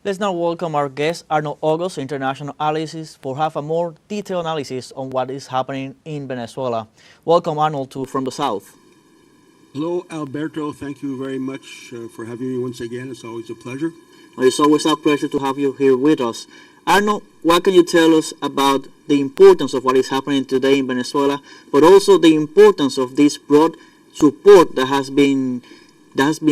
Let's now welcome our guest, Arnold August, international analyst, for have a more detailed analysis on what is happening in Venezuela. Welcome, Arnold, from the South. Hello, Alberto. Thank you very much for having me once again. It's always a pleasure. It's always a pleasure to have you here with us. Arnold, what can you tell us about the importance of what is happening today in Venezuela, but also the importance of this broad support that has been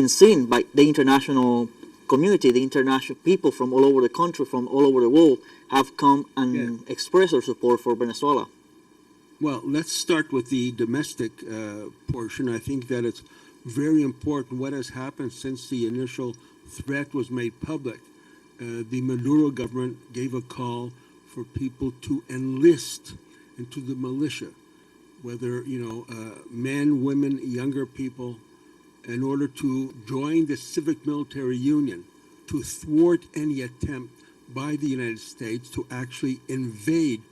seen by the international community, the international people from all over the country, from all over the world, have come and expressed their support for Venezuela? Well, let's start with the domestic portion. I think that it's very important what has happened since the initial threat was made public. The Maduro government gave a call for people to enlist into the militia, whether, men, women, younger people, in order to join the civic military union to thwart any attempt by the United States to actually invade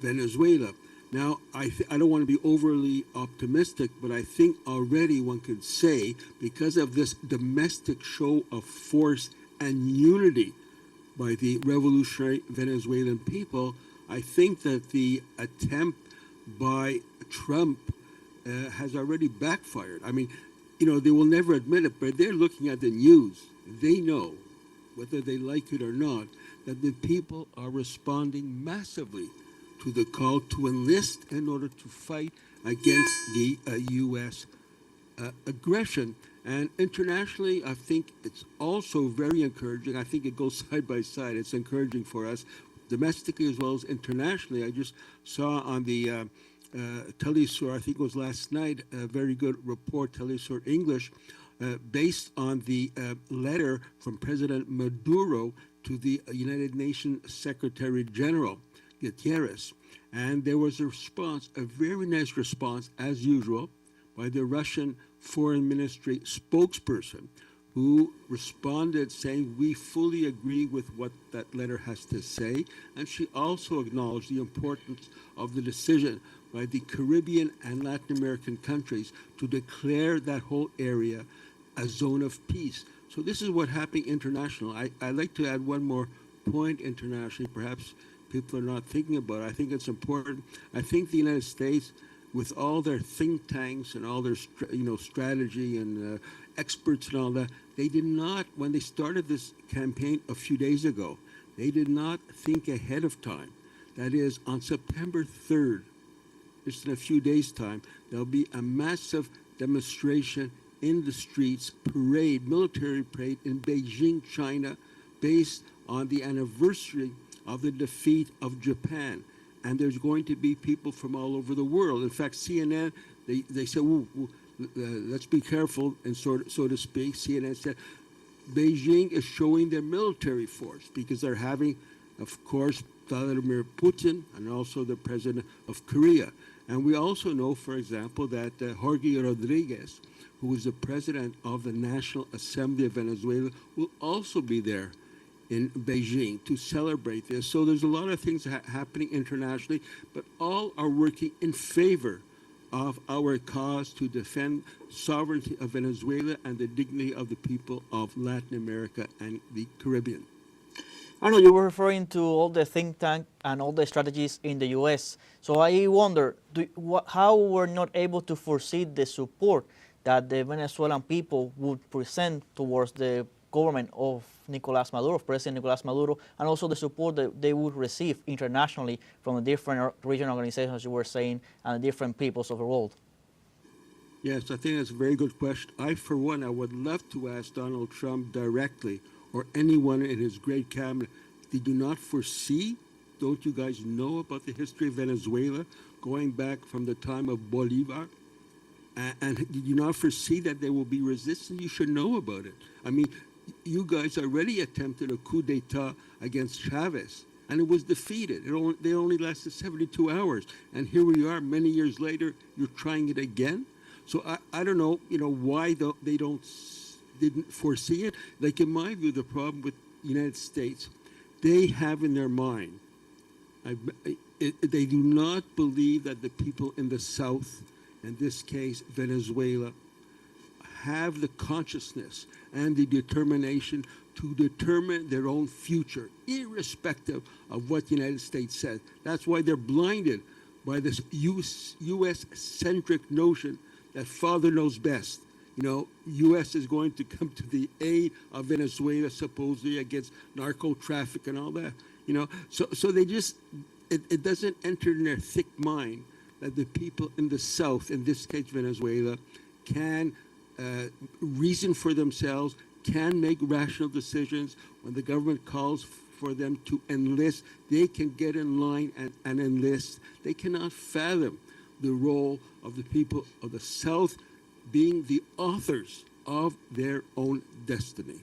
Venezuela. Now, I don't want to be overly optimistic, but I think already one could say, because of this domestic show of force and unity by the revolutionary Venezuelan people, I think that the attempt by Trump has already backfired. I mean, they will never admit it, but they're looking at the news. They know, whether they like it or not, that the people are responding massively to the call to enlist in order to fight against the U.S. Aggression. And internationally, I think it's also very encouraging. I think it goes side by side. It's encouraging for us, domestically as well as internationally. I just saw on the teleSUR, I think it was last night, a very good report, teleSUR English, based on the letter from President Maduro to the United Nations Secretary General, Gutierrez. And there was a response, a very nice response, as usual, by the Russian Foreign Ministry spokesperson, who responded saying, we fully agree with what that letter has to say. And she also acknowledged the importance of the decision by the Caribbean and Latin American countries to declare that whole area a zone of peace. So this is what happened internationally. I'd like to add one more point internationally, perhaps people are not thinking about it. I think it's important. I think the United States, with all their think tanks and all their strategy and experts and all that, they did not, when they started this campaign a few days ago, they did not think ahead of time. That is, on September 3rd, just in a few days' time, there'll be a massive demonstration in the streets, parade, military parade in Beijing, China, based on the anniversary of the defeat of Japan. And there's going to be people from all over the world. In fact, CNN, they said, let's be careful, and so to speak. CNN said, Beijing is showing their military force because they're having, of course, Vladimir Putin and also the president of Korea. And we also know, for example, that Jorge Rodriguez, who is the president of the National Assembly of Venezuela, will also be there in Beijing to celebrate this. So there's a lot of things happening internationally, but all are working in favor of our cause to defend sovereignty of Venezuela and the dignity of the people of Latin America and the Caribbean. I know you were referring to all the think tank and all the strategies in the U.S. So I wonder, how we're not able to foresee the support that the Venezuelan people would present towards the government of Nicolás Maduro, of President Nicolás Maduro, and also the support that they would receive internationally from the different regional organizations you were saying and different peoples of the world. Yes, I think that's a very good question. For one, I would love to ask Donald Trump directly, or anyone in his great cabinet, they do not foresee, don't you guys know about the history of Venezuela going back from the time of Bolivar? And did you not foresee that there will be resistance? You should know about it. I mean, you guys already attempted a coup d'etat against Chavez, and it was defeated. They only lasted 72 hours. And here we are, many years later, you're trying it again? So I don't know, why they didn't foresee it. Like, in my view, the problem with the United States, they have in their mind, they do not believe that the people in the South, in this case, Venezuela, have the consciousness and the determination to determine their own future, irrespective of what the United States says. That's why they're blinded by this U.S.-centric notion that father knows best. You know, U.S. is going to come to the aid of Venezuela, supposedly against narco traffic and all that. You know, so they just, it doesn't enter in their thick mind that the people in the South, in this case Venezuela, can reason for themselves, can make rational decisions. When the government calls for them to enlist, they can get in line and enlist. They cannot fathom the role of the people of the South being the authors of their own destiny.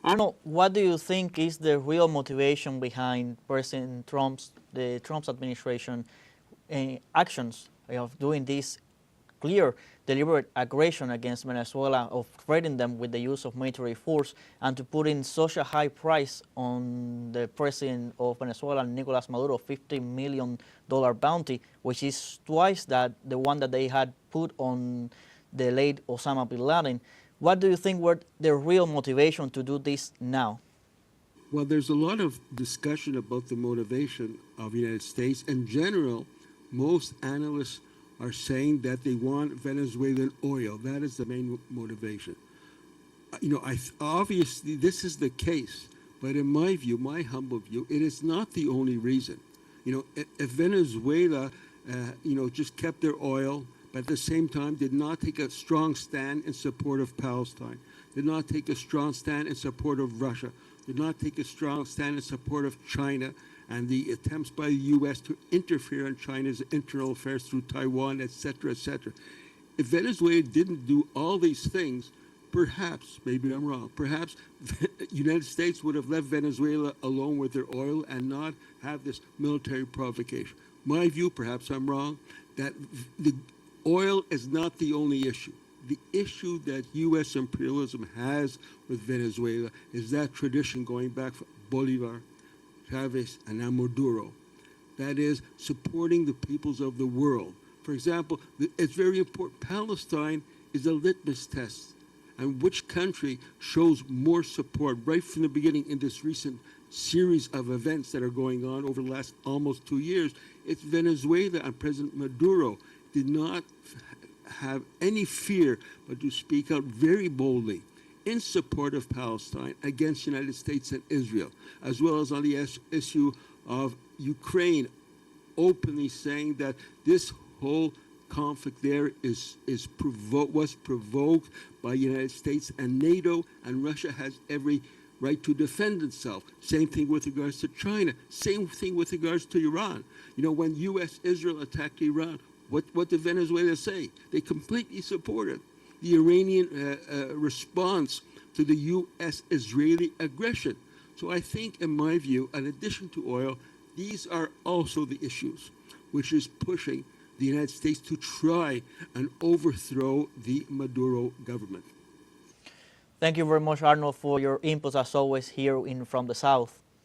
Arnold, what do you think is the real motivation behind President the Trump's administration actions of doing this clear, deliberate aggression against Venezuela, of threatening them with the use of military force, and to put in such a high price on the president of Venezuela, Nicolas Maduro, $50 million bounty, which is twice that the one that they had put on the late Osama bin Laden? What do you think were the real motivation to do this now? Well, there's a lot of discussion about the motivation of the United States. In general, most analysts are saying that they want Venezuelan oil. That is the main motivation. You know, obviously this is the case, but in my view, my humble view, it is not the only reason. You know, if Venezuela, you know, just kept their oil, but at the same time did not take a strong stand in support of Palestine, did not take a strong stand in support of Russia, did not take a strong stand in support of China and the attempts by the U.S. to interfere in China's internal affairs through Taiwan, etc., etc. If Venezuela didn't do all these things, perhaps, maybe I'm wrong, perhaps the United States would have left Venezuela alone with their oil and not have this military provocation. My view, perhaps I'm wrong, that the oil is not the only issue. The issue that U.S. imperialism has with Venezuela is that tradition going back from Bolivar, Chavez, and now Maduro. That is, supporting the peoples of the world. For example, it's very important. Palestine is a litmus test. And which country shows more support right from the beginning in this recent series of events that are going on over the last almost 2 years? It's Venezuela, and President Maduro did not have any fear but to speak out very boldly in support of Palestine against the United States and Israel, as well as on the issue of Ukraine, openly saying that this whole conflict there was provoked by the United States and NATO, and Russia has every right to defend itself. Same thing with regards to China. Same thing with regards to Iran. You know, when U.S.-Israel attacked Iran, what did Venezuela say? They completely supported the Iranian response to the U.S.-Israeli aggression. So I think, in my view, in addition to oil, these are also the issues which is pushing the United States to try and overthrow the Maduro government. Thank you very much, Arnold, for your inputs as always here From the South.